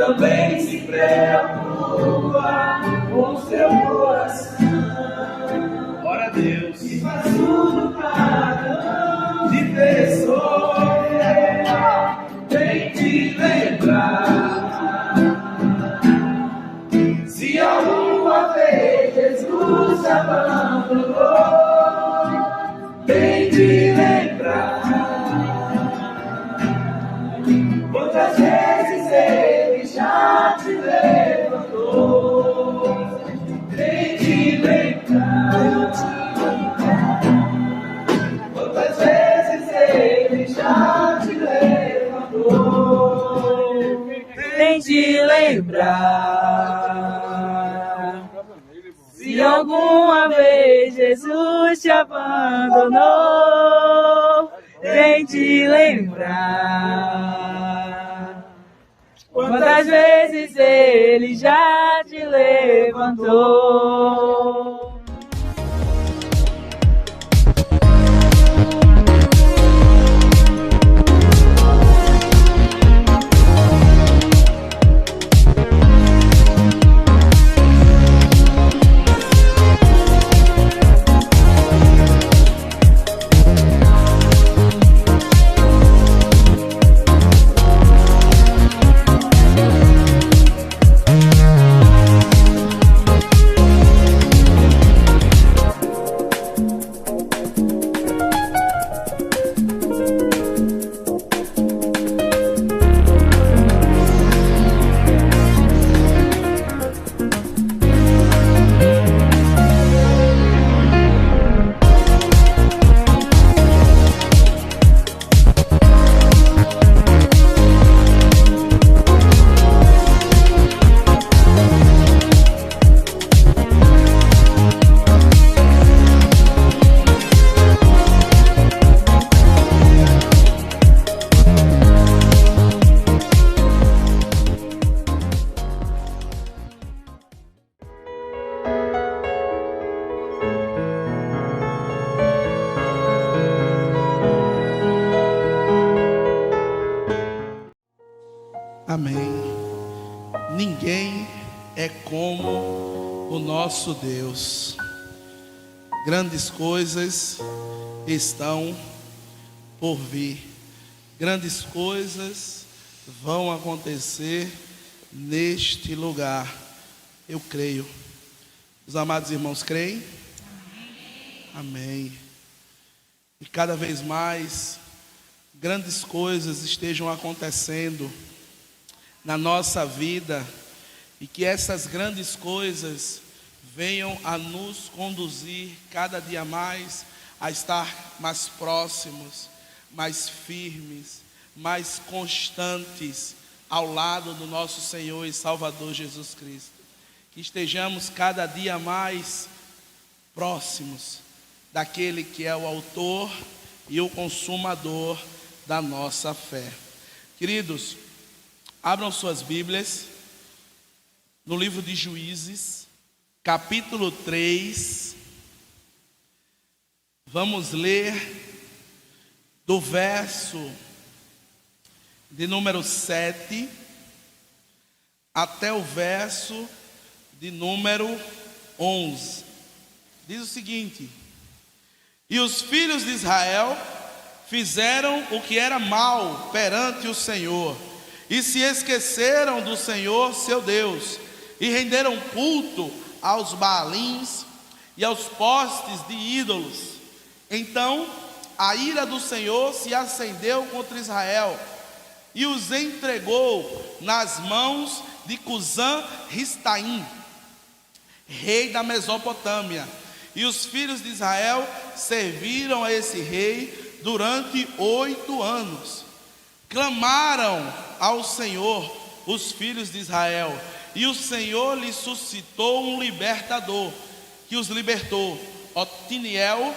também se preocupa com seu coração. Ora a Deus. E faz tudo para não te ver sofrer. Vem te lembrar. Se alguma vez Jesus te abandonou, vem te lembrar. Quantas vezes Ele já te levantou, vem te lembrar. Quantas vezes Ele já te levantou, vem te lembrar. Se alguma vez Jesus te abandonou, vem te lembrar. Quantas vezes Ele já te levantou. Amém. Ninguém é como o nosso Deus. Grandes coisas estão por vir. Grandes coisas vão acontecer neste lugar. Eu creio. Os amados irmãos creem? Amém. E cada vez mais grandes coisas estejam acontecendo na nossa vida, e que essas grandes coisas venham a nos conduzir cada dia mais a estar mais próximos, mais firmes, mais constantes ao lado do nosso Senhor e Salvador Jesus Cristo. Que estejamos cada dia mais próximos daquele que é o autor e o consumador da nossa fé. Queridos, abram suas Bíblias no livro de Juízes, capítulo 3. Vamos ler do verso de número 7 até o verso de número 11. Diz o seguinte: e os filhos de Israel fizeram o que era mal perante o Senhor, e se esqueceram do Senhor seu Deus, e renderam culto aos Baalins e aos postes de ídolos. Então a ira do Senhor se acendeu contra Israel, e os entregou nas mãos de Cusã-Ristaim, rei da Mesopotâmia. E os filhos de Israel serviram a esse rei durante 8 anos. Clamaram ao Senhor os filhos de Israel, e o Senhor lhes suscitou um libertador, que os libertou, Otiniel,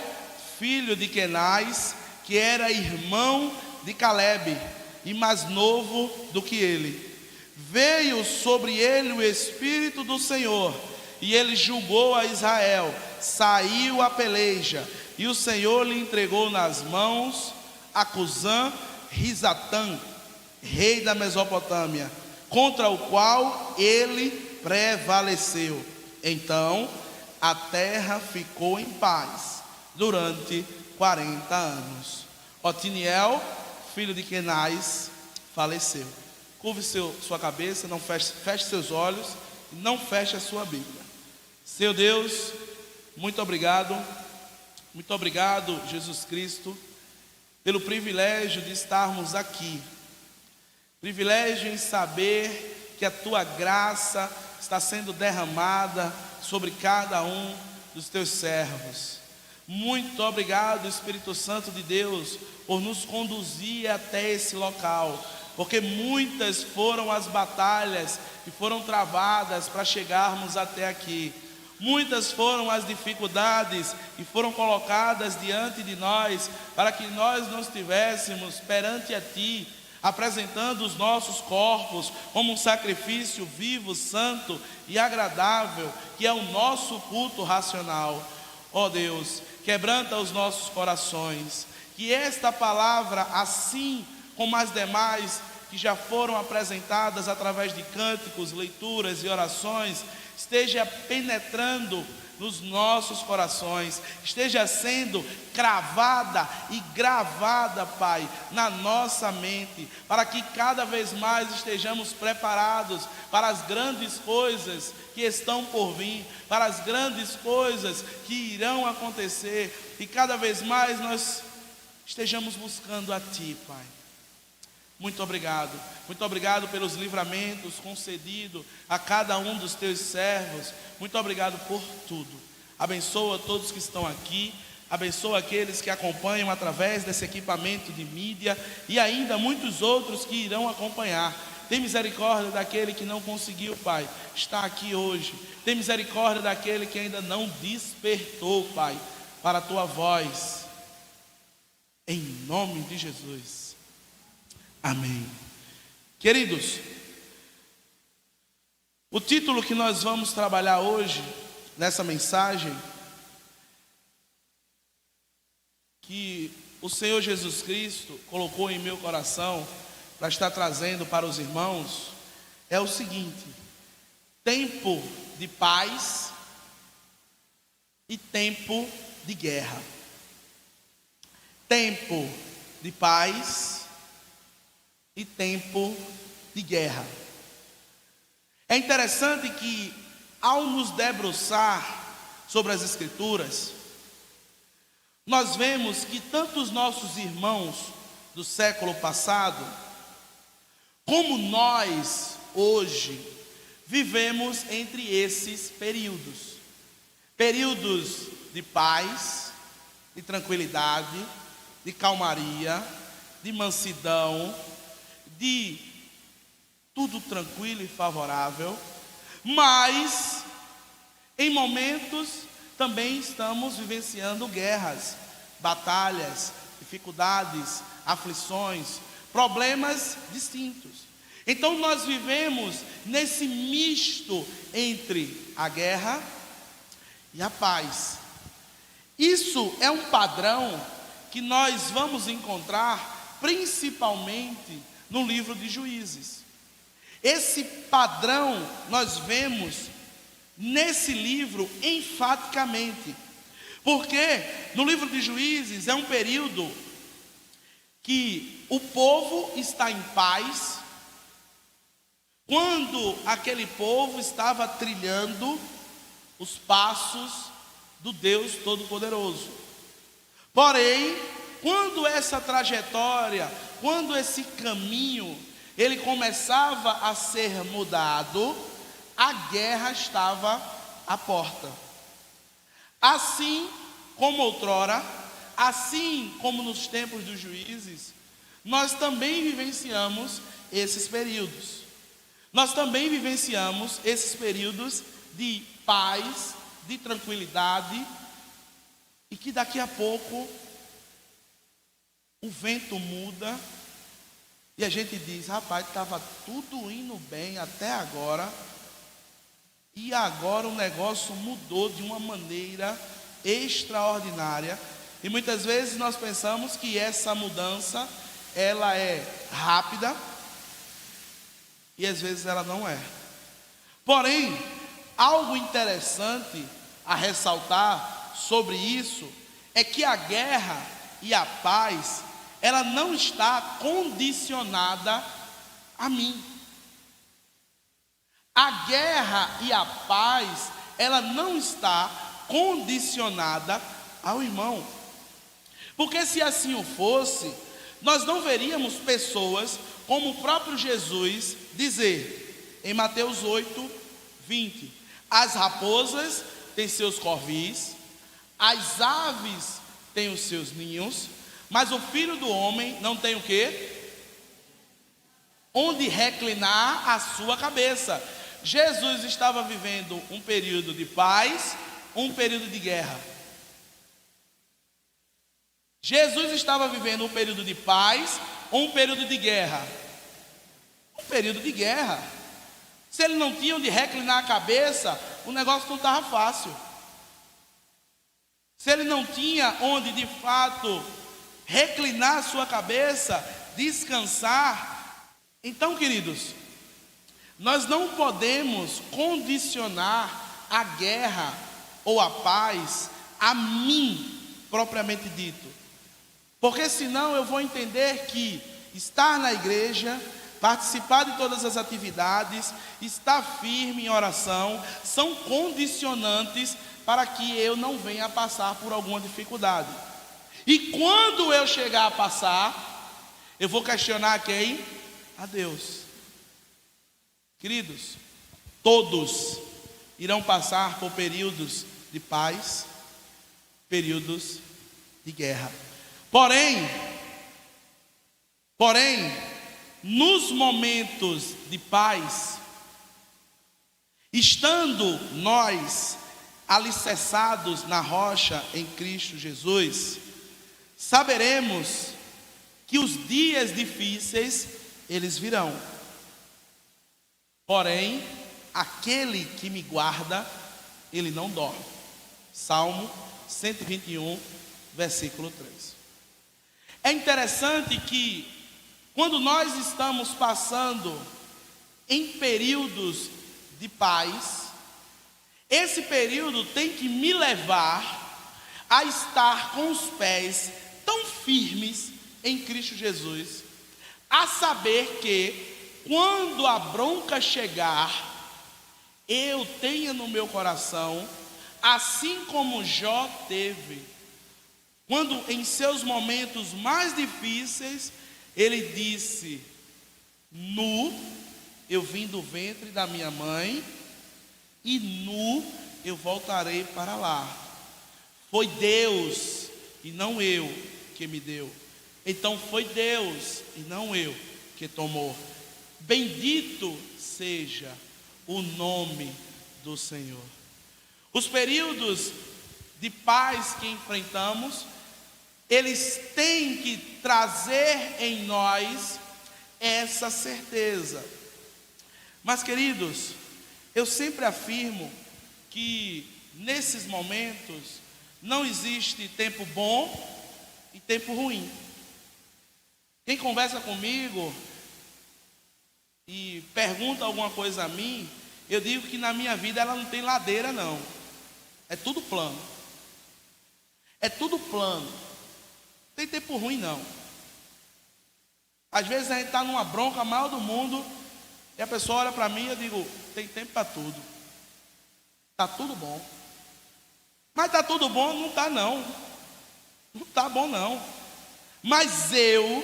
filho de Quenaz, que era irmão de Calebe, e mais novo do que ele. Veio sobre ele o Espírito do Senhor, e ele julgou a Israel, saiu a peleja, e o Senhor lhe entregou nas mãos a Cusã-Risatã, rei da Mesopotâmia. contra o qual ele prevaleceu. Então a terra ficou em paz durante 40 anos. Otiniel, filho de Kenaz, faleceu. Curve sua cabeça, não feche seus olhos e não feche a sua Bíblia. Seu Deus, muito obrigado, Jesus Cristo, pelo privilégio de estarmos aqui. Privilégio em saber que a tua graça está sendo derramada sobre cada um dos teus servos. Muito obrigado, Espírito Santo de Deus, por nos conduzir até esse local, porque muitas foram as batalhas que foram travadas para chegarmos até aqui. Muitas foram as dificuldades que foram colocadas diante de nós, para que nós não estivéssemos perante a Ti, apresentando os nossos corpos como um sacrifício vivo, santo e agradável, que é o nosso culto racional. Ó Deus, quebranta os nossos corações, que esta palavra, assim como as demais que já foram apresentadas através de cânticos, leituras e orações, esteja penetrando nos nossos corações, esteja sendo cravada e gravada, Pai, na nossa mente, para que cada vez mais estejamos preparados para as grandes coisas que estão por vir, para as grandes coisas que irão acontecer, e cada vez mais nós estejamos buscando a Ti, Pai. Muito obrigado pelos livramentos concedidos a cada um dos teus servos. Muito obrigado por tudo. Abençoa todos que estão aqui, abençoa aqueles que acompanham através desse equipamento de mídia e ainda muitos outros que irão acompanhar. Tem misericórdia daquele que não conseguiu, Pai, estar aqui hoje. Tem misericórdia daquele que ainda não despertou, Pai, para a tua voz. Em nome de Jesus. Amém. Queridos, o título que nós vamos trabalhar hoje, nessa mensagem, que o Senhor Jesus Cristo colocou em meu coração, para estar trazendo para os irmãos, é o seguinte: tempo de paz e tempo de guerra. Tempo de paz e tempo de guerra. É interessante que, ao nos debruçar sobre as Escrituras, nós vemos que tanto os nossos irmãos do século passado, como nós hoje, vivemos entre esses períodos. Períodos de paz, de tranquilidade, de calmaria, de mansidão, de tudo tranquilo e favorável, mas em momentos também estamos vivenciando guerras, batalhas, dificuldades, aflições, problemas distintos. Então nós vivemos nesse misto entre a guerra e a paz. Isso é um padrão que nós vamos encontrar principalmente no livro de Juízes. Esse padrão nós vemos nesse livro enfaticamente, porque no livro de Juízes é um período que o povo está em paz, quando aquele povo estava trilhando os passos do Deus Todo-Poderoso. Porém, quando essa trajetória, quando esse caminho, ele começava a ser mudado, a guerra estava à porta. Assim como outrora, assim como nos tempos dos juízes, nós também vivenciamos esses períodos. Nós também vivenciamos esses períodos de paz, de tranquilidade, e que daqui a pouco o vento muda e a gente diz: rapaz, estava tudo indo bem até agora, e agora o negócio mudou de uma maneira extraordinária. E muitas vezes nós pensamos que essa mudança ela é rápida e às vezes ela não é. Porém, algo interessante a ressaltar sobre isso é que a guerra e a paz, ela não está condicionada a mim. A guerra e a paz, ela não está condicionada ao irmão. Porque se assim o fosse, nós não veríamos pessoas como o próprio Jesus dizer em Mateus 8, 20: as raposas têm seus covis, as aves têm os seus ninhos, mas o Filho do Homem não tem o quê? Onde reclinar a sua cabeça. Jesus estava vivendo um período de paz, um período de guerra. Jesus estava vivendo um período de paz ou um período de guerra? Um período de guerra. Se ele não tinha onde reclinar a cabeça, o negócio não estava fácil. Se ele não tinha onde de fato reclinar a sua cabeça, descansar, então, queridos, nós não podemos condicionar a guerra ou a paz a mim, propriamente dito. Porque senão eu vou entender que estar na igreja, participar de todas as atividades, estar firme em oração, são condicionantes para que eu não venha a passar por alguma dificuldade. E quando eu chegar a passar, eu vou questionar quem? A Deus. Queridos, todos irão passar por períodos de paz, períodos de guerra. Porém, nos momentos de paz, estando nós alicerçados na rocha em Cristo Jesus, saberemos que os dias difíceis, eles virão. Porém, aquele que me guarda, ele não dorme. Salmo 121, versículo 3. É interessante que, quando nós estamos passando em períodos de paz, esse período tem que me levar a estar com os pés tão firmes em Cristo Jesus, a saber que, quando a bronca chegar, eu tenha no meu coração, assim como Jó teve, quando em seus momentos mais difíceis, ele disse: nu eu vim do ventre da minha mãe, e nu eu voltarei para lá. Foi Deus e não eu que me deu. Então foi Deus e não eu que tomou. Bendito seja o nome do Senhor. Os períodos de paz que enfrentamos, eles têm que trazer em nós essa certeza. Mas, queridos, eu sempre afirmo que nesses momentos não existe tempo bom e tempo ruim. Quem conversa comigo e pergunta alguma coisa a mim, eu digo que na minha vida ela não tem ladeira não. É tudo plano. É tudo plano. Não tem tempo ruim não. Às vezes a gente está numa bronca maior do mundo e a pessoa olha para mim e eu digo: tem tempo para tudo. Está tudo bom. Mas está tudo bom? Não está não. Não está bom não. Mas eu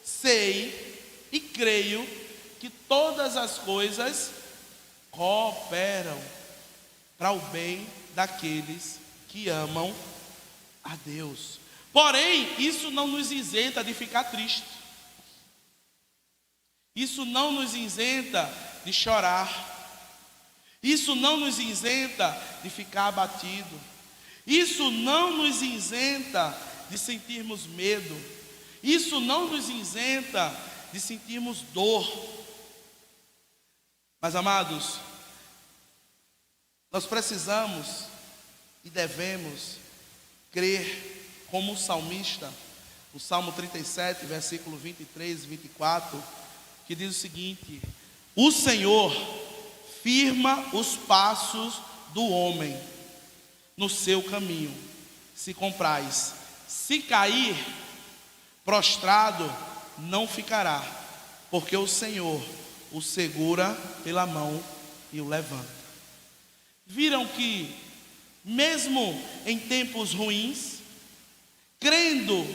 sei e creio que todas as coisas cooperam para o bem daqueles que amam a Deus. Porém, isso não nos isenta de ficar triste. Isso não nos isenta de chorar. Isso não nos isenta de ficar abatido. Isso não nos isenta de sentirmos medo. Isso não nos isenta de sentirmos dor. Mas, amados, nós precisamos e devemos crer como o salmista, o Salmo 37, versículo 23 e 24, que diz o seguinte: O Senhor firma os passos do homem no seu caminho. Se comprais, se cair, prostrado não ficará, porque o Senhor o segura pela mão e o levanta. Viram que, mesmo em tempos ruins, crendo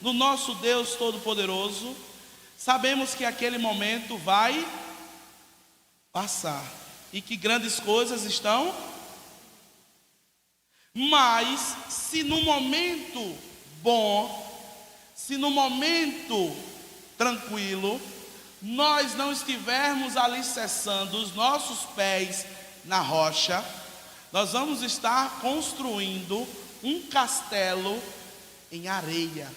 no nosso Deus Todo-Poderoso, sabemos que aquele momento vai passar e que grandes coisas estão. Mas se no momento bom, se no momento tranquilo, nós não estivermos alicerçando os nossos pés na rocha, nós vamos estar construindo um castelo em areia.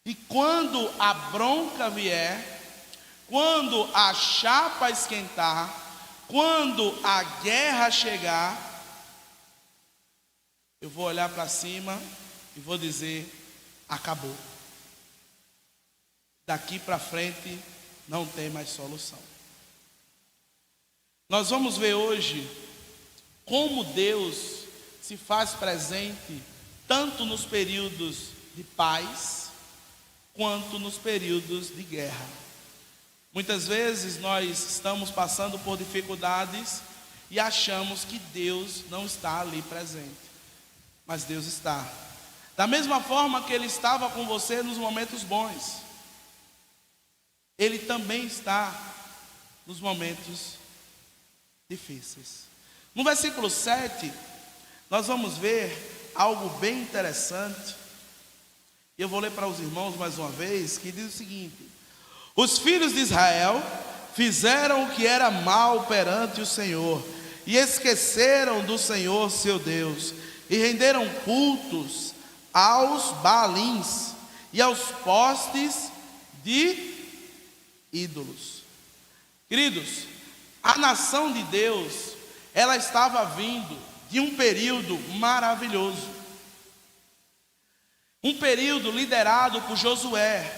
E quando a bronca vier, quando a chapa esquentar, quando a guerra chegar, eu vou olhar para cima e vou dizer: acabou. Daqui para frente não tem mais solução. Nós vamos ver hoje como Deus se faz presente tanto nos períodos de paz quanto nos períodos de guerra. Muitas vezes nós estamos passando por dificuldades e achamos que Deus não está ali presente, mas Deus está. Da mesma forma que Ele estava com você nos momentos bons, Ele também está nos momentos difíceis. No versículo 7, nós vamos ver algo bem interessante. Eu vou ler para os irmãos mais uma vez, que diz o seguinte: os filhos de Israel fizeram o que era mal perante o Senhor, e esqueceram do Senhor seu Deus, e renderam cultos aos Baalins e aos postes de ídolos. Queridos, a nação de Deus, ela estava vindo de um período maravilhoso, um período liderado por Josué,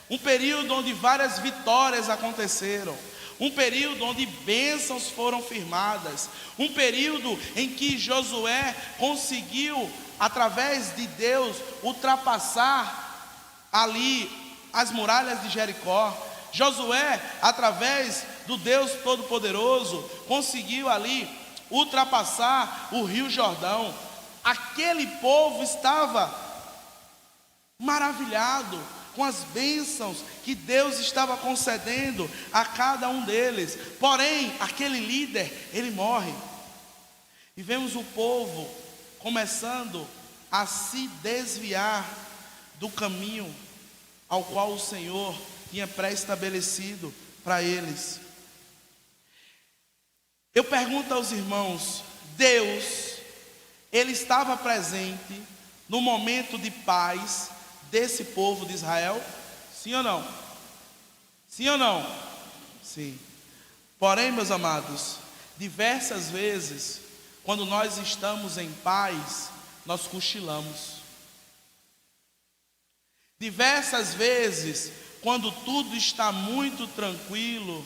um período onde várias vitórias aconteceram, um período onde bênçãos foram firmadas, um período em que Josué conseguiu, através de Deus, ultrapassar ali as muralhas de Jericó. Josué, através do Deus Todo-Poderoso, conseguiu ali ultrapassar o Rio Jordão. Aquele povo estava maravilhado com as bênçãos que Deus estava concedendo a cada um deles. Porém, aquele líder, ele morre. E vemos o povo começando a se desviar do caminho ao qual o Senhor tinha pré-estabelecido para eles. Eu pergunto aos irmãos: Deus, Ele estava presente no momento de paz desse povo de Israel? Sim ou não? Sim ou não? Sim. Porém, meus amados, diversas vezes, quando nós estamos em paz, nós cochilamos. Diversas vezes, quando tudo está muito tranquilo,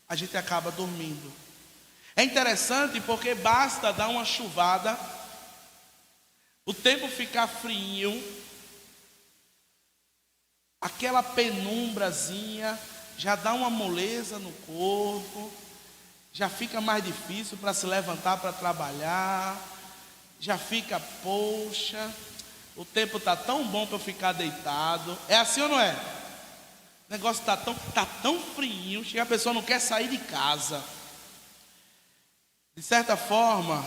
a gente acaba dormindo. É interessante porque basta dar uma chuvada, o tempo ficar frio, aquela penumbrazinha já dá uma moleza no corpo, já fica mais difícil para se levantar para trabalhar, já fica, poxa, o tempo está tão bom para eu ficar deitado. É assim ou não é? O negócio está tão frio, que a pessoa não quer sair de casa. De certa forma,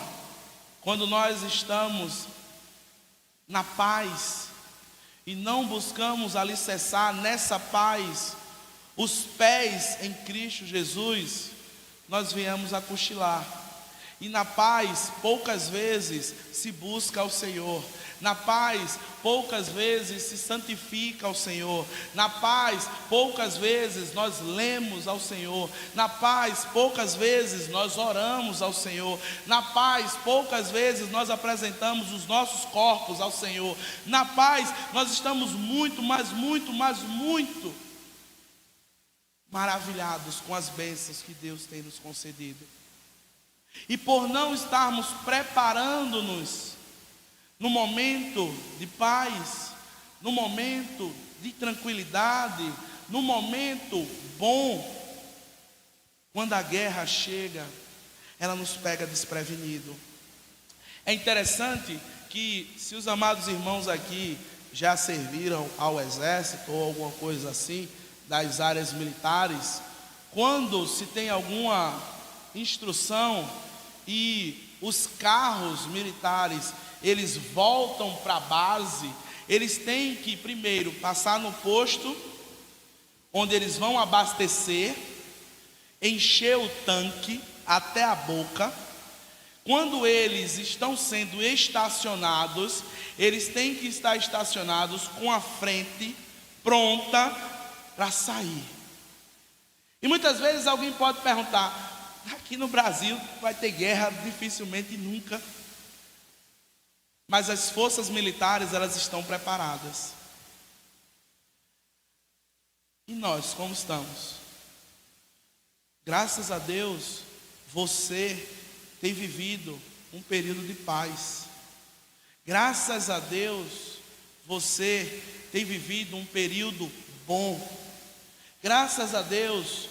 quando nós estamos na paz e não buscamos alicerçar nessa paz os pés em Cristo Jesus, nós viemos a cochilar. E na paz, poucas vezes se busca ao Senhor. Na paz, poucas vezes se santifica ao Senhor. Na paz, poucas vezes nós lemos ao Senhor. Na paz, poucas vezes nós oramos ao Senhor. Na paz, poucas vezes nós apresentamos os nossos corpos ao Senhor. Na paz, nós estamos muito maravilhados com as bênçãos que Deus tem nos concedido. E por não estarmos preparando-nos no momento de paz, no momento de tranquilidade, no momento bom, quando a guerra chega, ela nos pega desprevenido. É interessante que, se os amados irmãos aqui já serviram ao exército ou alguma coisa assim, das áreas militares, quando se tem alguma instrução e os carros militares, eles voltam para a base, eles têm que primeiro passar no posto, onde eles vão abastecer, encher o tanque até a boca. Quando eles estão sendo estacionados, eles têm que estar estacionados com a frente pronta para sair. E muitas vezes alguém pode perguntar: aqui no Brasil vai ter guerra? Dificilmente, nunca. Mas as forças militares, elas estão preparadas. E nós, como estamos? Graças a Deus, você tem vivido um período de paz. Graças a Deus, você tem vivido um período bom. Graças a Deus,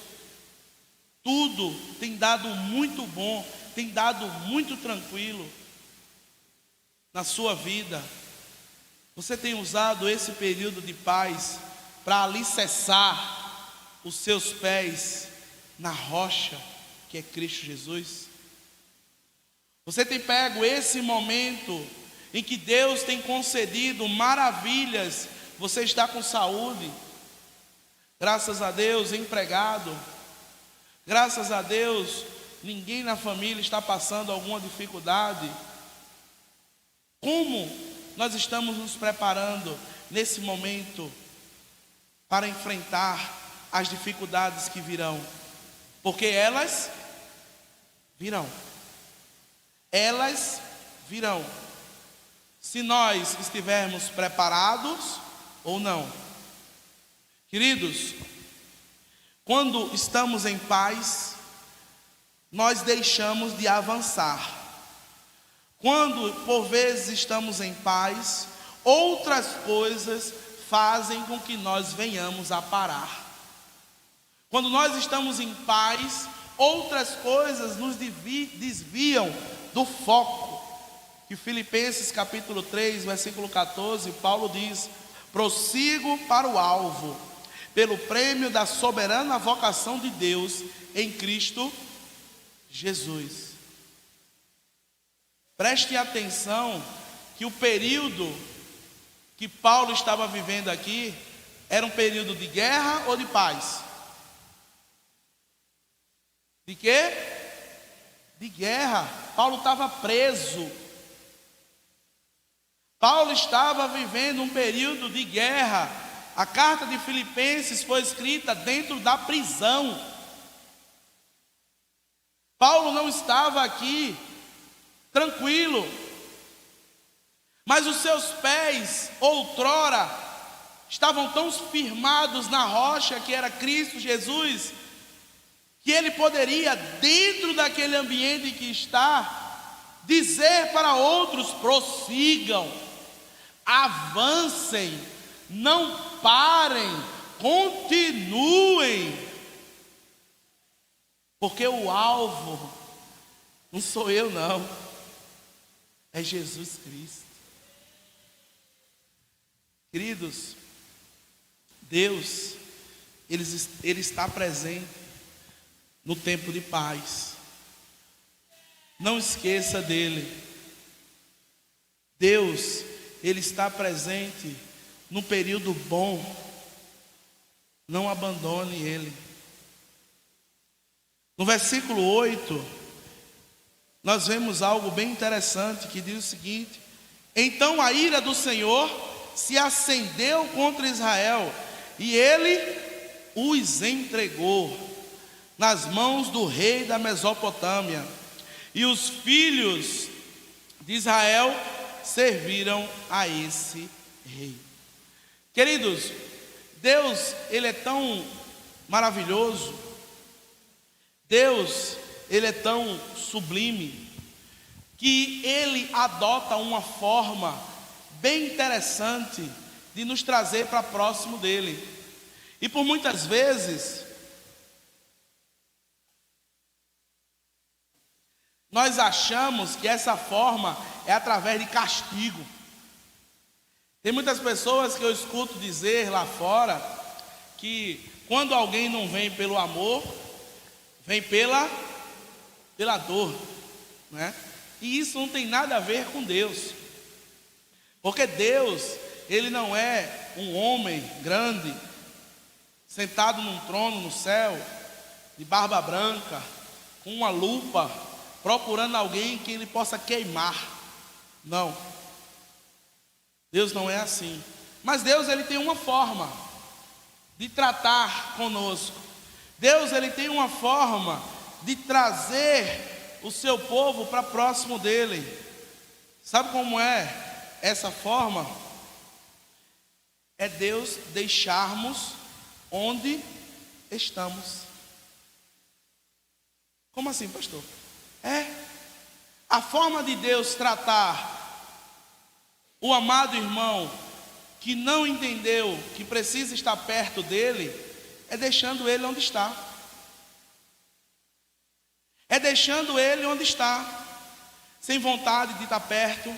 tudo tem dado muito bom, tem dado muito tranquilo na sua vida. Você tem usado esse período de paz para alicerçar os seus pés na rocha que é Cristo Jesus. Você tem pego esse momento em que Deus tem concedido maravilhas. Você está com saúde, graças a Deus, empregado. Graças a Deus, ninguém na família está passando alguma dificuldade. Como nós estamos nos preparando nesse momento para enfrentar as dificuldades que virão? Porque elas virão. Elas virão. Se nós estivermos preparados ou não. Queridos, quando estamos em paz, nós deixamos de avançar. Quando por vezes estamos em paz, outras coisas fazem com que nós venhamos a parar. Quando nós estamos em paz, outras coisas nos desviam do foco. Que Filipenses capítulo 3, versículo 14, Paulo diz: prossigo para o alvo, pelo prêmio da soberana vocação de Deus em Cristo Jesus. Preste atenção que o período que Paulo estava vivendo aqui era um período de guerra ou de paz? De quê? De guerra. Paulo estava preso. Paulo estava vivendo um período de guerra. A carta de Filipenses foi escrita dentro da prisão. Paulo não estava aqui tranquilo, mas os seus pés outrora estavam tão firmados na rocha que era Cristo Jesus, que ele poderia, dentro daquele ambiente que está, dizer para outros: prossigam, avancem, não parem, continuem, porque o alvo não sou eu não, é Jesus Cristo. Queridos, Deus, Ele está presente no tempo de paz. Não esqueça dele. Deus, Ele está presente no período bom. Não abandone Ele. No versículo 8, nós vemos algo bem interessante que diz o seguinte: então a ira do Senhor se acendeu contra Israel, e ele os entregou nas mãos do rei da Mesopotâmia, e os filhos de Israel serviram a esse rei. Queridos, Deus, Ele é tão maravilhoso. Deus, Ele é tão sublime que Ele adota uma forma bem interessante de nos trazer para próximo dEle. E por muitas vezes nós achamos que essa forma é através de castigo. Tem muitas pessoas que eu escuto dizer lá fora que quando alguém não vem pelo amor, vem pela dor, né? E isso não tem nada a ver com Deus, porque Deus, Ele não é um homem grande, sentado num trono no céu, de barba branca, com uma lupa, procurando alguém que Ele possa queimar. Não, Deus não é assim. Mas Deus, Ele tem uma forma de tratar conosco. Deus, Ele tem uma forma de trazer o seu povo para próximo dEle. Sabe como é essa forma? É Deus deixarmos onde estamos. Como assim, pastor? A forma de Deus tratar o amado irmão que não entendeu que precisa estar perto dele, é deixando ele onde está. É deixando ele onde está, sem vontade de estar perto.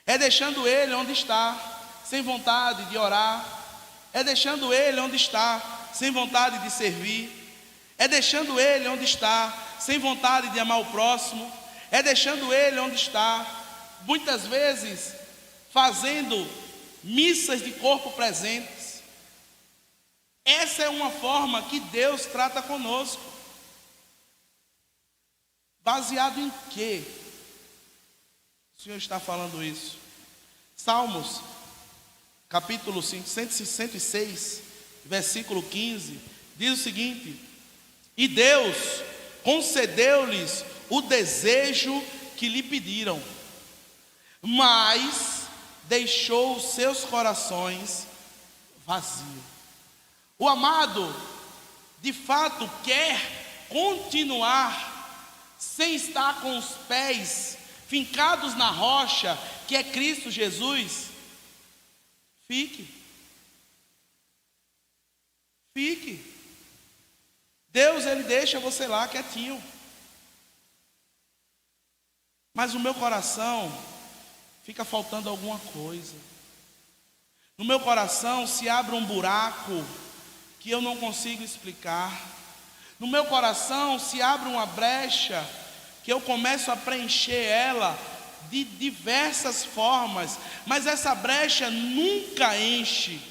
É deixando ele onde está, sem vontade de orar. É deixando ele onde está, sem vontade de servir. É deixando ele onde está, sem vontade de amar o próximo. É deixando ele onde está, muitas vezes fazendo missas de corpo presentes. Essa é uma forma que Deus trata conosco. Baseado em quê o Senhor está falando isso? Salmos, capítulo 106, versículo 15, diz o seguinte: e Deus concedeu-lhes o desejo que lhe pediram, mas deixou os seus corações vazios. O amado, de fato, quer continuar sem estar com os pés fincados na rocha, que é Cristo Jesus. Fique. Deus, Ele deixa você lá quietinho. Mas o meu coração fica faltando alguma coisa. No meu coração se abre um buraco que eu não consigo explicar. No meu coração se abre uma brecha que eu começo a preencher ela de diversas formas, mas essa brecha nunca enche.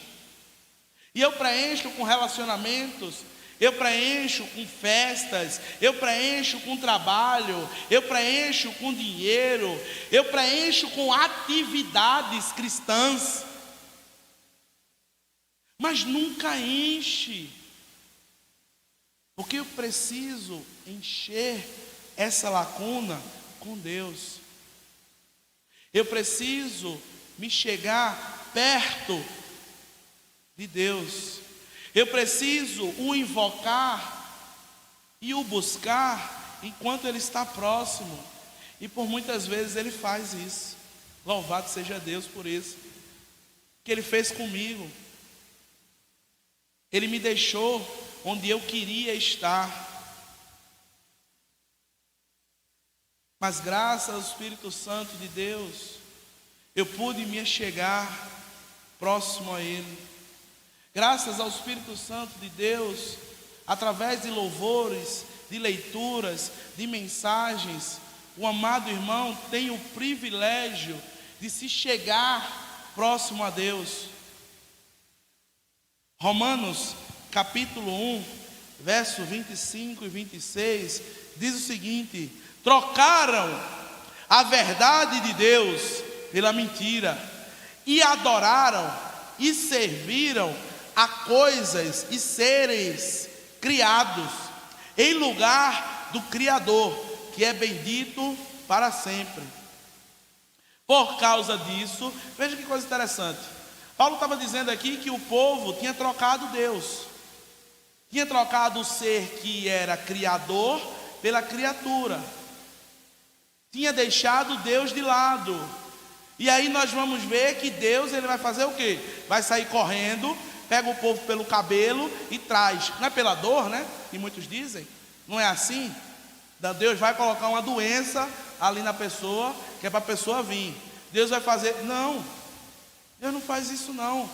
E eu preencho com relacionamentos, eu preencho com festas, eu preencho com trabalho, eu preencho com dinheiro, eu preencho com atividades cristãs, mas nunca enche, porque eu preciso encher essa lacuna com Deus. Eu preciso me chegar perto de Deus. Eu preciso o invocar e o buscar enquanto Ele está próximo. E por muitas vezes Ele faz isso. Louvado seja Deus por isso, que Ele fez comigo. Ele me deixou onde eu queria estar. Mas graças ao Espírito Santo de Deus, eu pude me chegar próximo a Ele. Graças ao Espírito Santo de Deus, através de louvores, de leituras, de mensagens, o amado irmão tem o privilégio de se chegar próximo a Deus. Romanos capítulo 1, verso 25 e 26, diz o seguinte: trocaram a verdade de Deus pela mentira, e adoraram e serviram a coisas e seres criados em lugar do Criador, que é bendito para sempre. Por causa disso, veja que coisa interessante. Paulo estava dizendo aqui que o povo tinha trocado Deus. Tinha trocado o ser que era criador pela criatura. Tinha deixado Deus de lado. E aí nós vamos ver que Deus, ele vai fazer o quê? Vai sair correndo, pega o povo pelo cabelo e traz. Não é pela dor, né? Que muitos dizem. Não é assim? Deus vai colocar uma doença ali na pessoa, que é para a pessoa vir. Deus vai fazer. Não, Deus não faz isso não.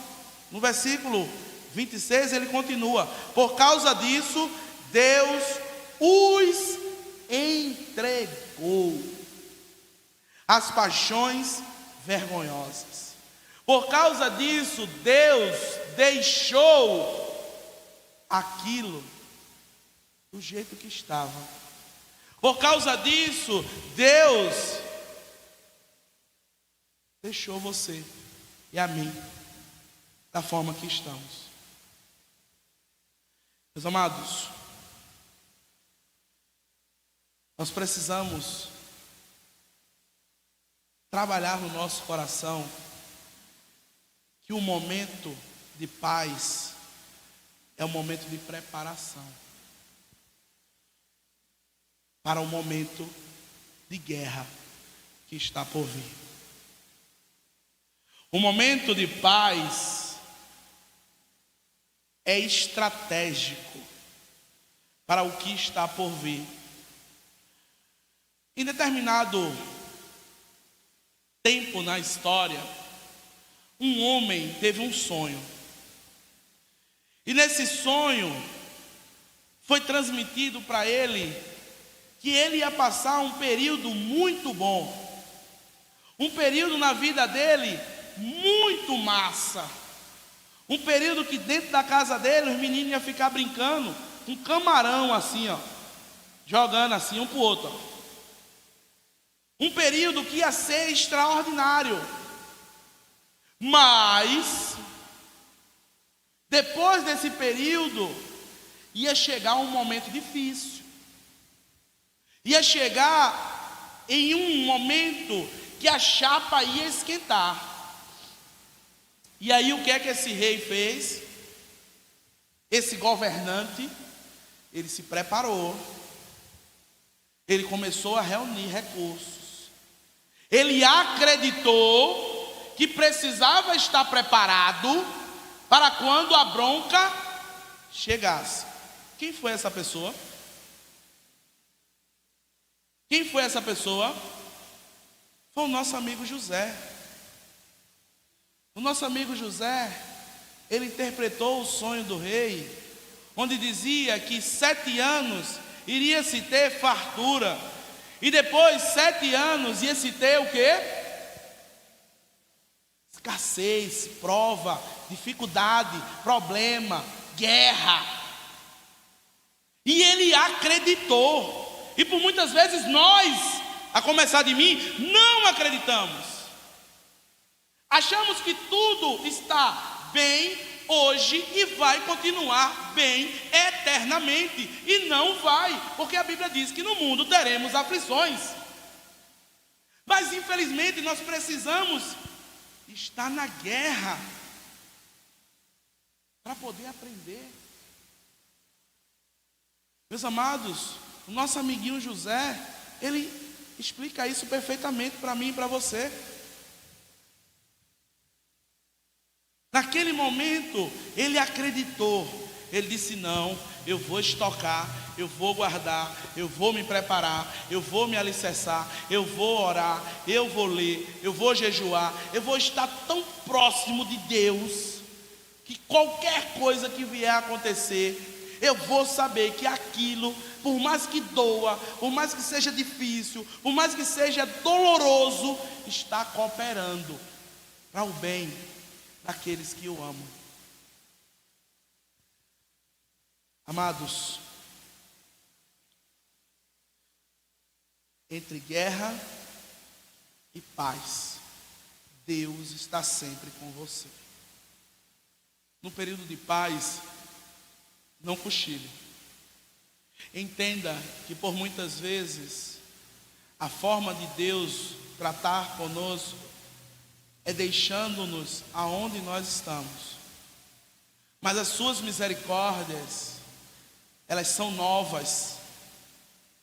No versículo 26 ele continua: por causa disso, Deus os entregou às paixões vergonhosas. Por causa disso, Deus deixou aquilo do jeito que estava. Por causa disso, Deus deixou você e a mim da forma que estamos. Meus amados, nós precisamos trabalhar no nosso coração que o momento de paz é um momento de preparação para o momento de guerra que está por vir. O momento de paz é estratégico para o que está por vir. Em determinado tempo na história, um homem teve um sonho. E nesse sonho foi transmitido para ele que ele ia passar um período muito bom. Um período na vida dele muito massa. Um período que dentro da casa dele os meninos iam ficar brincando com camarão assim, ó, jogando assim um para o outro, ó. Um período que ia ser extraordinário. Mas depois desse período ia chegar um momento difícil. Ia chegar em um momento que a chapa ia esquentar. E aí o que é que esse rei fez? Esse governante, ele se preparou. Ele começou a reunir recursos. Ele acreditou que precisava estar preparado para quando a bronca chegasse. Quem foi essa pessoa? Quem foi essa pessoa? Foi o nosso amigo José. O nosso amigo José, ele interpretou o sonho do rei, onde dizia que 7 anos iria se ter fartura, e depois 7 anos ia se ter o quê? Escassez, prova, dificuldade, problema, guerra. E ele acreditou. E por muitas vezes nós, a começar de mim, não acreditamos. Achamos que tudo está bem hoje e vai continuar bem eternamente. E não vai, porque a Bíblia diz que no mundo teremos aflições. Mas infelizmente nós precisamos estar na guerra para poder aprender. Meus amados, o nosso amiguinho José, ele explica isso perfeitamente para mim e para você. Naquele momento, ele acreditou. Ele disse: não, eu vou estocar, eu vou guardar, eu vou me preparar, eu vou me alicerçar, eu vou orar, eu vou ler, eu vou jejuar, eu vou estar tão próximo de Deus, que qualquer coisa que vier a acontecer, eu vou saber que aquilo, por mais que doa, por mais que seja difícil, por mais que seja doloroso, está cooperando para o bem daqueles que o amam. Amados, entre guerra e paz, Deus está sempre com você. No período de paz, não cochile. Entenda que por muitas vezes a forma de Deus tratar conosco é deixando-nos aonde nós estamos. Mas as suas misericórdias elas são novas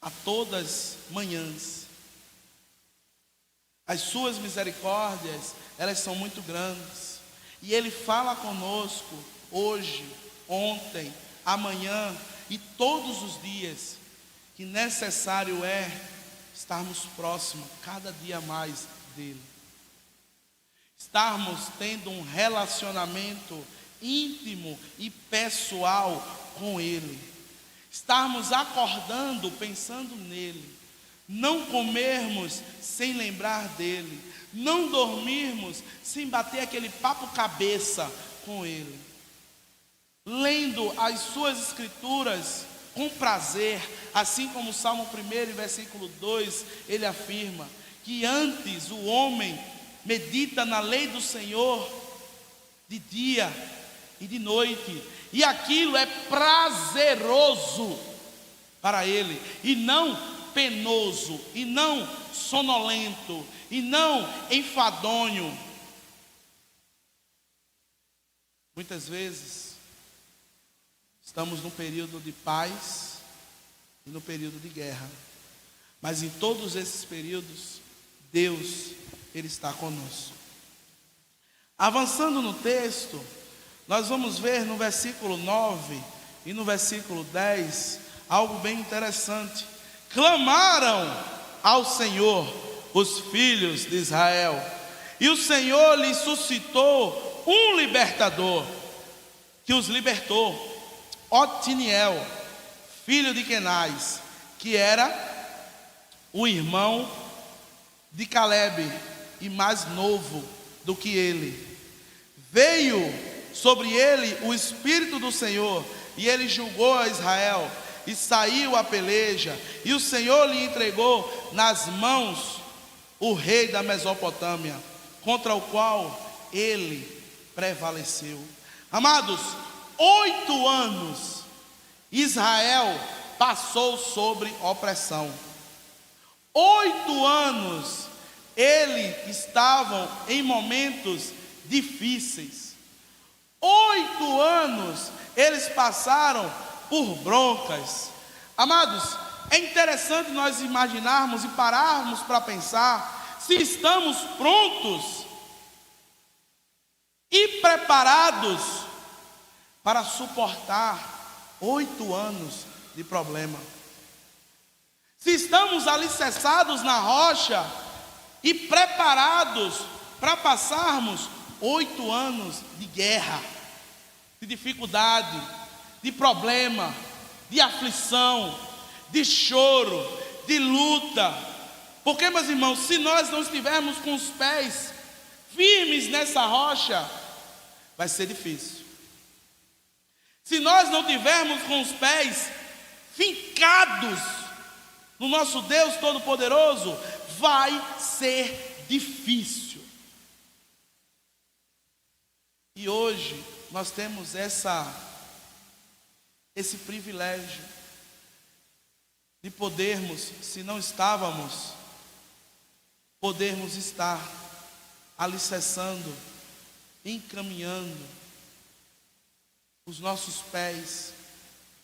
a todas manhãs. As suas misericórdias, elas são muito grandes. E Ele fala conosco hoje, ontem, amanhã e todos os dias, que necessário é estarmos próximos cada dia mais dEle. Estarmos tendo um relacionamento íntimo e pessoal com Ele. Estarmos acordando pensando nele. Não comermos sem lembrar dele. Não dormirmos sem bater aquele papo cabeça com ele. Lendo as suas escrituras com prazer, assim como o Salmo 1, versículo 2, ele afirma que antes o homem medita na lei do Senhor de dia e de noite, e aquilo é prazeroso para ele, e não penoso, e não sonolento, e não enfadonho. Muitas vezes estamos no período de paz e no período de guerra, mas em todos esses períodos Deus, Ele está conosco. Avançando no texto, nós vamos ver no versículo 9 e no versículo 10 algo bem interessante. Clamaram ao Senhor os filhos de Israel, e o Senhor lhes suscitou um libertador, que os libertou, Otiniel, filho de Kenaz, que era o irmão de Calebe e mais novo do que ele. Veio sobre ele o Espírito do Senhor, e ele julgou a Israel, e saiu a peleja, e o Senhor lhe entregou nas mãos o rei da Mesopotâmia, contra o qual ele prevaleceu. Amados, 8 anos Israel passou sobre opressão. 8 anos eles estavam em momentos difíceis. 8 anos eles passaram por broncas. Amados, é interessante nós imaginarmos e pararmos para pensar se estamos prontos e preparados para suportar 8 anos de problema. Se estamos alicerçados na rocha e preparados para passarmos 8 anos de guerra, de dificuldade, de problema, de aflição, de choro, de luta. Porque, meus irmãos, se nós não estivermos com os pés firmes nessa rocha, vai ser difícil. Se nós não tivermos com os pés fincados no nosso Deus Todo-Poderoso, vai ser difícil. E hoje nós temos esse privilégio de podermos, se não estávamos, podermos estar alicerçando, encaminhando os nossos pés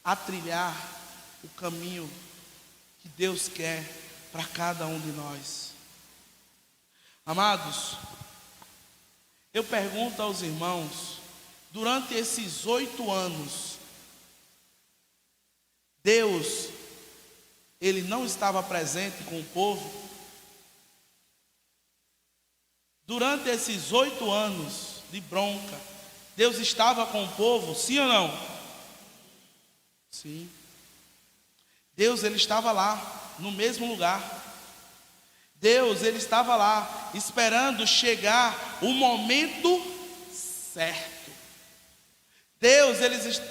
a trilhar o caminho que Deus quer para cada um de nós. Amados, eu pergunto aos irmãos, durante esses 8 anos, Deus, Ele não estava presente com o povo? Durante esses 8 anos de bronca, Deus estava com o povo, sim ou não? Sim. Deus, Ele estava lá, no mesmo lugar. Deus, Ele estava lá, esperando chegar o momento certo. Deus,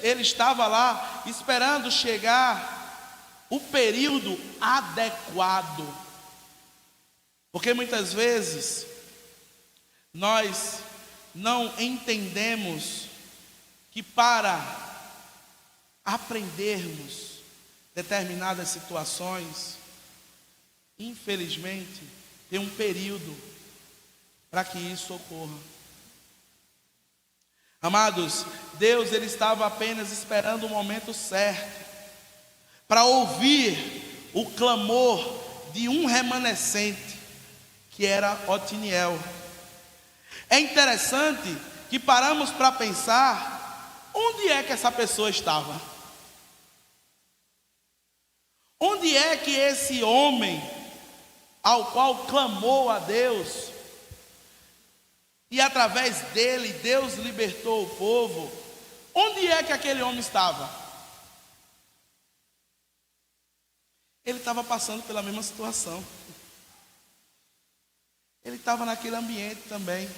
Ele estava lá, esperando chegar o período adequado. Porque muitas vezes nós não entendemos que para aprendermos determinadas situações, infelizmente, tem um período para que isso ocorra. Amados, Deus, Ele estava apenas esperando o momento certo para ouvir o clamor de um remanescente, que era Otiniel. É interessante que paramos para pensar, onde é que essa pessoa estava? Onde é que esse homem, ao qual clamou a Deus, e através dele Deus libertou o povo, onde é que aquele homem estava? Ele estava passando pela mesma situação. Ele estava naquele ambiente também.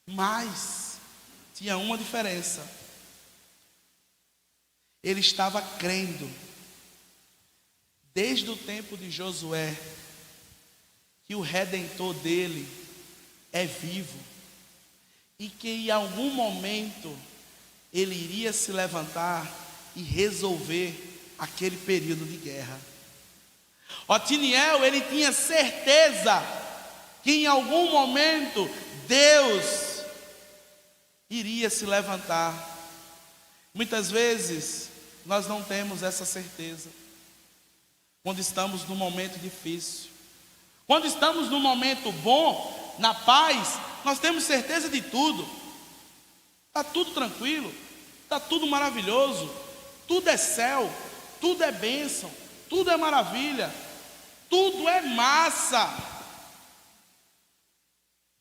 Mas tinha uma diferença. Ele estava crendo, desde o tempo de Josué, que o Redentor dele é vivo e que em algum momento ele iria se levantar e resolver aquele período de guerra. Otiniel, ele tinha certeza que em algum momento Deus iria se levantar. Muitas vezes nós não temos essa certeza quando estamos num momento difícil. Quando estamos num momento bom, na paz, nós temos certeza de tudo. Está tudo tranquilo, está tudo maravilhoso, tudo é céu, tudo é bênção, tudo é maravilha, tudo é massa.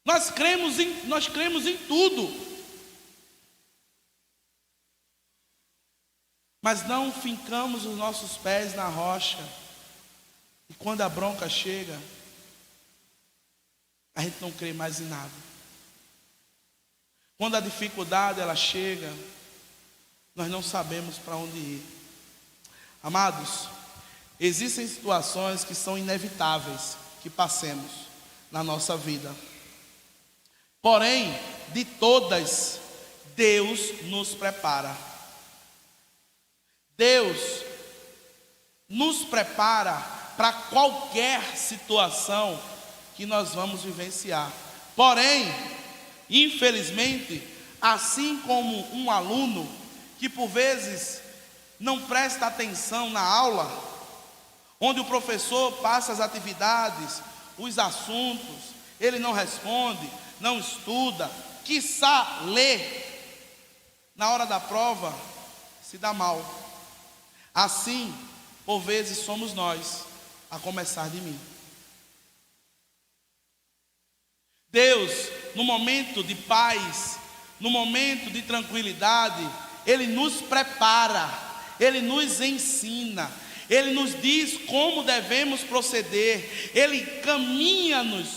Nós cremos em tudo. Mas não fincamos os nossos pés na rocha. E quando a bronca chega, a gente não crê mais em nada. Quando a dificuldade ela chega, nós não sabemos para onde ir. Amados, existem situações que são inevitáveis que passemos na nossa vida. Porém, de todas, Deus nos prepara. Deus nos prepara para qualquer situação que nós vamos vivenciar. Porém, infelizmente, assim como um aluno que por vezes não presta atenção na aula, onde o professor passa as atividades, os assuntos, ele não responde, não estuda, quiçá lê, na hora da prova se dá mal. Assim, por vezes somos nós, a começar de mim. Deus, no momento de paz, no momento de tranquilidade, Ele nos prepara, Ele nos ensina, Ele nos diz como devemos proceder, Ele caminha-nos,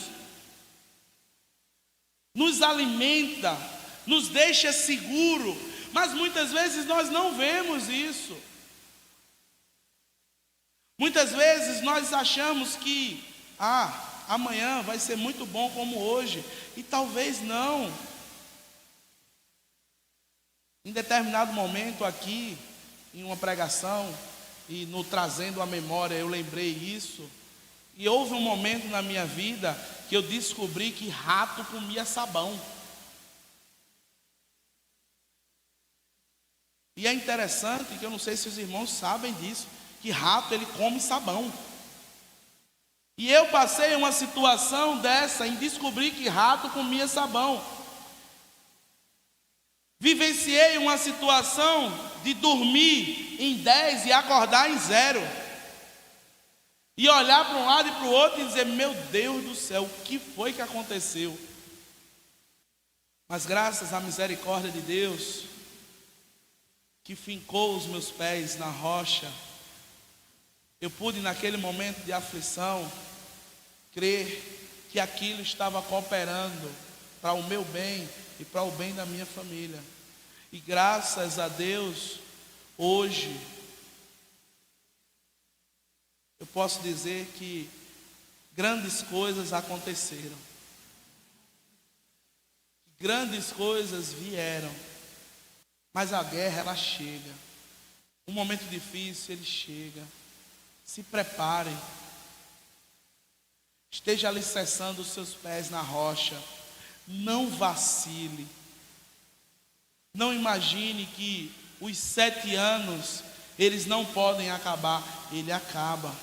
nos alimenta, nos deixa seguro, mas muitas vezes nós não vemos isso. Muitas vezes nós achamos que amanhã vai ser muito bom como hoje, e talvez não. Em determinado momento aqui, em uma pregação, e no trazendo a memória, eu lembrei isso, e houve um momento na minha vida que eu descobri que rato comia sabão. E é interessante que eu não sei se os irmãos sabem disso, que rato ele come sabão. E eu passei uma situação dessa em descobrir que rato comia sabão. Vivenciei uma situação de dormir em 10 e acordar em 0. E olhar para um lado e para o outro e dizer: meu Deus do céu, o que foi que aconteceu? Mas graças à misericórdia de Deus, que fincou os meus pés na rocha, eu pude naquele momento de aflição crer que aquilo estava cooperando para o meu bem e para o bem da minha família. E graças a Deus, hoje, eu posso dizer que grandes coisas aconteceram. Grandes coisas vieram. Mas a guerra, ela chega. Um momento difícil, ele chega. Se preparem. Esteja alicerçando os seus pés na rocha. Não vacile. Não imagine que os 7 anos Eles não podem acabar, ele acaba.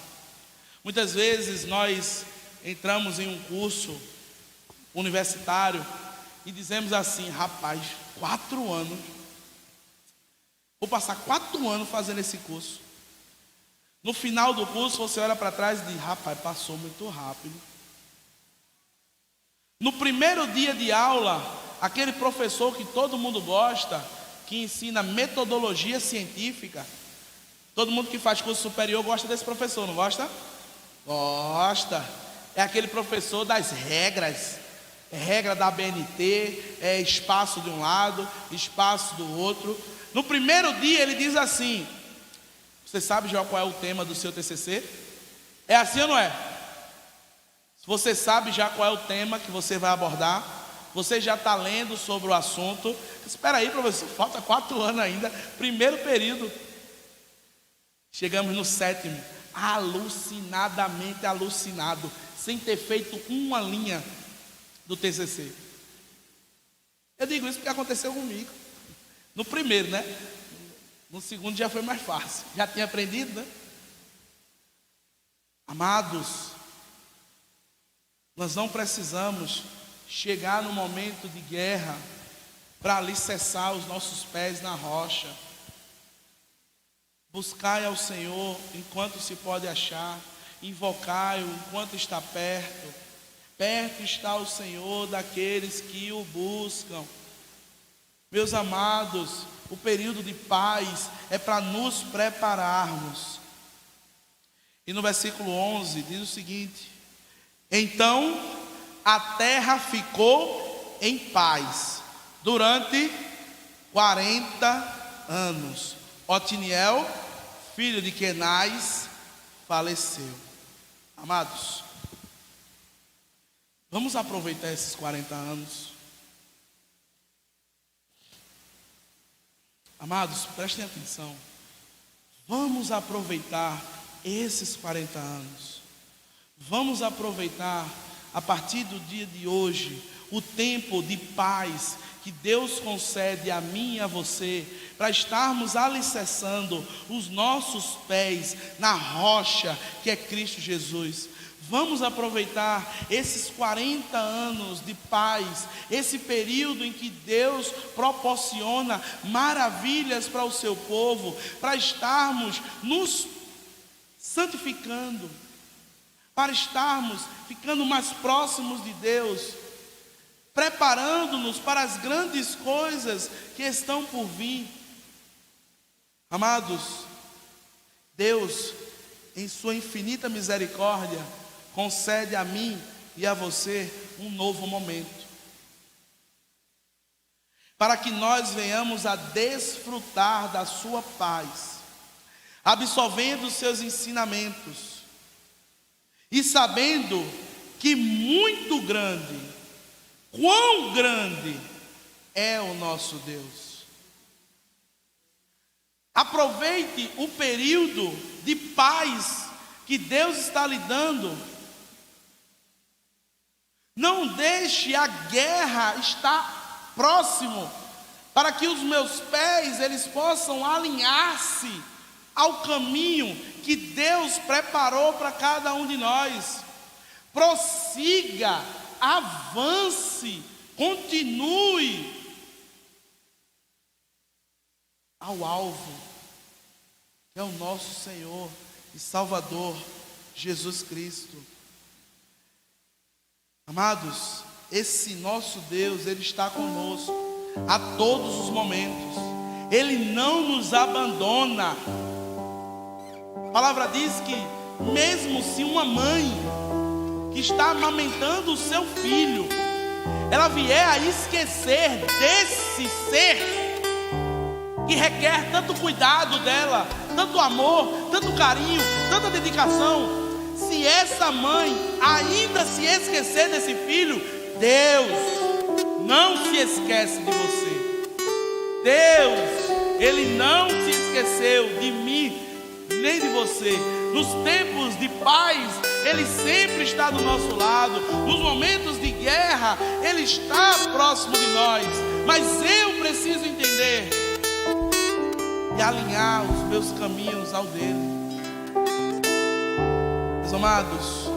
Muitas vezes nós entramos em um curso universitário e dizemos assim: rapaz, 4 anos, vou passar 4 anos fazendo esse curso. No final do curso você olha para trás e diz: rapaz, passou muito rápido. No primeiro dia de aula, aquele professor que todo mundo gosta, que ensina metodologia científica, todo mundo que faz curso superior gosta desse professor, não gosta? Gosta. É aquele professor das regras. É regra da BNT, é espaço de um lado, espaço do outro. No primeiro dia ele diz assim: você sabe já qual é o tema do seu TCC? É assim ou não é? Se você sabe já qual é o tema que você vai abordar, você já está lendo sobre o assunto. Espera aí, professor, falta 4 anos ainda, primeiro período. Chegamos no 7º, alucinadamente alucinado, sem ter feito uma linha do TCC. Eu digo isso porque aconteceu comigo. No primeiro, né? No segundo já foi mais fácil. Já tinha aprendido, né? Amados, nós não precisamos chegar no momento de guerra para alicerçar os nossos pés na rocha. Buscai ao Senhor enquanto se pode achar, invocai-o enquanto está perto. Perto está o Senhor daqueles que o buscam. Meus amados, o período de paz é para nos prepararmos. E no versículo 11 diz o seguinte: então a terra ficou em paz durante 40 anos. Otiniel, filho de Kenaz, faleceu. Amados, vamos aproveitar esses 40 anos. Amados, prestem atenção. Vamos aproveitar esses 40 anos. Vamos aproveitar, a partir do dia de hoje, o tempo de paz que Deus concede a mim e a você, para estarmos alicerçando os nossos pés na rocha que é Cristo Jesus. Vamos aproveitar esses 40 anos de paz, esse período em que Deus proporciona maravilhas para o seu povo, para estarmos nos santificando, para estarmos ficando mais próximos de Deus, preparando-nos para as grandes coisas que estão por vir. Amados, Deus, em sua infinita misericórdia, concede a mim e a você um novo momento, para que nós venhamos a desfrutar da sua paz, absorvendo os seus ensinamentos e sabendo que muito grande, quão grande é o nosso Deus. Aproveite o período de paz que Deus está lhe dando. Não deixe a guerra estar próximo, para que os meus pés eles possam alinhar-se ao caminho que Deus preparou para cada um de nós. Prossiga, avance, continue ao alvo, que é o nosso Senhor e Salvador Jesus Cristo. Amados, esse nosso Deus, Ele está conosco a todos os momentos. Ele não nos abandona. A palavra diz que mesmo se uma mãe que está amamentando o seu filho, ela vier a esquecer desse ser que requer tanto cuidado dela, tanto amor, tanto carinho, tanta dedicação, se essa mãe ainda se esquecer desse filho, Deus não se esquece de você. Deus, Ele não se esqueceu de mim, nem de você. Nos tempos de paz, Ele sempre está do nosso lado. Nos momentos de guerra, Ele está próximo de nós. Mas eu preciso entender e alinhar os meus caminhos ao dele. Meus amados,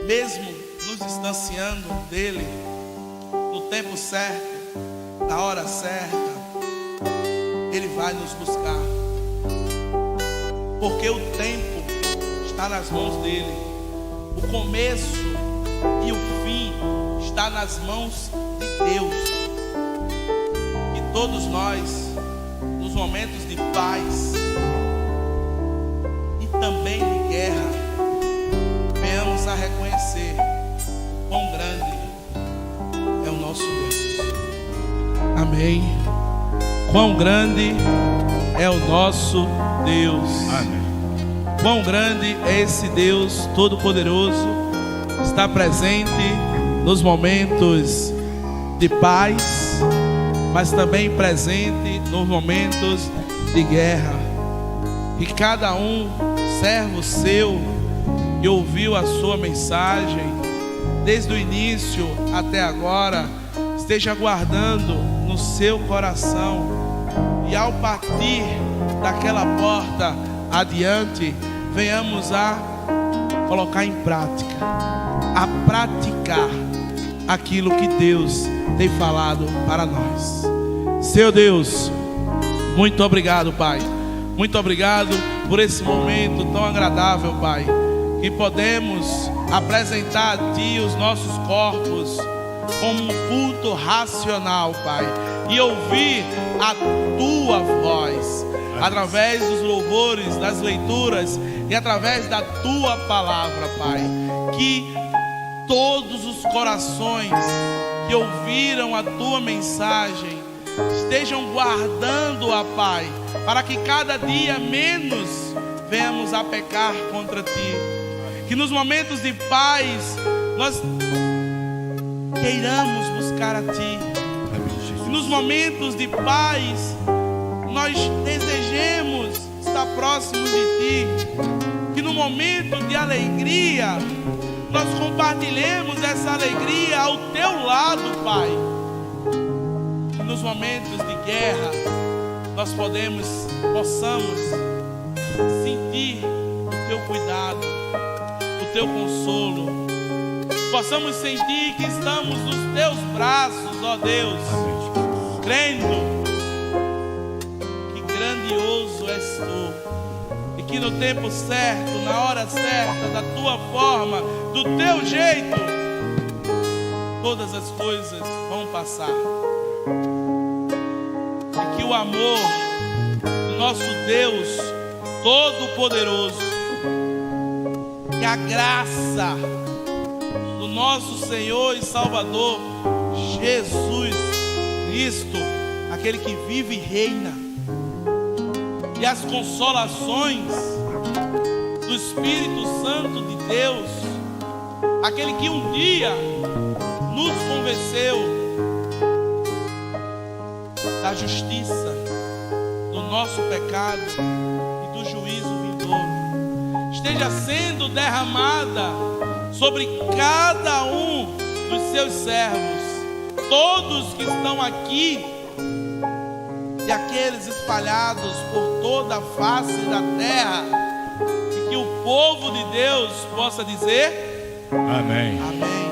mesmo nos distanciando dele, no tempo certo, na hora certa, ele vai nos buscar, porque o tempo está nas mãos dele, o começo e o fim está nas mãos de Deus. E todos nós, nos momentos de paz e também de guerra, venhamos a reconhecer quão grande é o nosso Deus. Amém. Quão grande é o nosso Deus. Amém. Quão grande é esse Deus Todo-Poderoso, está presente nos momentos de paz, mas também presente nos momentos de guerra. E cada um, servo seu, que ouviu a sua mensagem, desde o início até agora, esteja guardando no seu coração, e ao partir daquela porta adiante, venhamos a colocar em prática, a praticar aquilo que Deus tem falado para nós. Seu Deus, muito obrigado, Pai. Muito obrigado por esse momento tão agradável, Pai, que podemos apresentar a Ti os nossos corpos como um culto racional, Pai, e ouvir a Tua voz através dos louvores, das leituras e através da Tua palavra, Pai. Que todos os corações que ouviram a Tua mensagem estejam guardando-a, Pai, para que cada dia menos venhamos a pecar contra Ti. Que nos momentos de paz nós queiramos buscar a Ti. Que nos momentos de paz nós desejemos estar próximos de Ti. Que no momento de alegria nós compartilhemos essa alegria ao Teu lado, Pai. Que nos momentos de guerra nós possamos sentir o Teu cuidado, o Teu consolo. Possamos sentir que estamos nos Teus braços, ó Deus, crendo que grandioso és Tu, e que no tempo certo, na hora certa, da Tua forma, do Teu jeito, todas as coisas vão passar. E que o amor do nosso Deus Todo-Poderoso, que a graça do nosso Senhor e Salvador Jesus Cristo, aquele que vive e reina, e as consolações do Espírito Santo de Deus, aquele que um dia nos convenceu da justiça, do nosso pecado e do juízo vindouro, esteja sendo derramada sobre cada um dos Seus servos, todos que estão aqui e aqueles espalhados por toda a face da terra, e que o povo de Deus possa dizer Amém. Amém.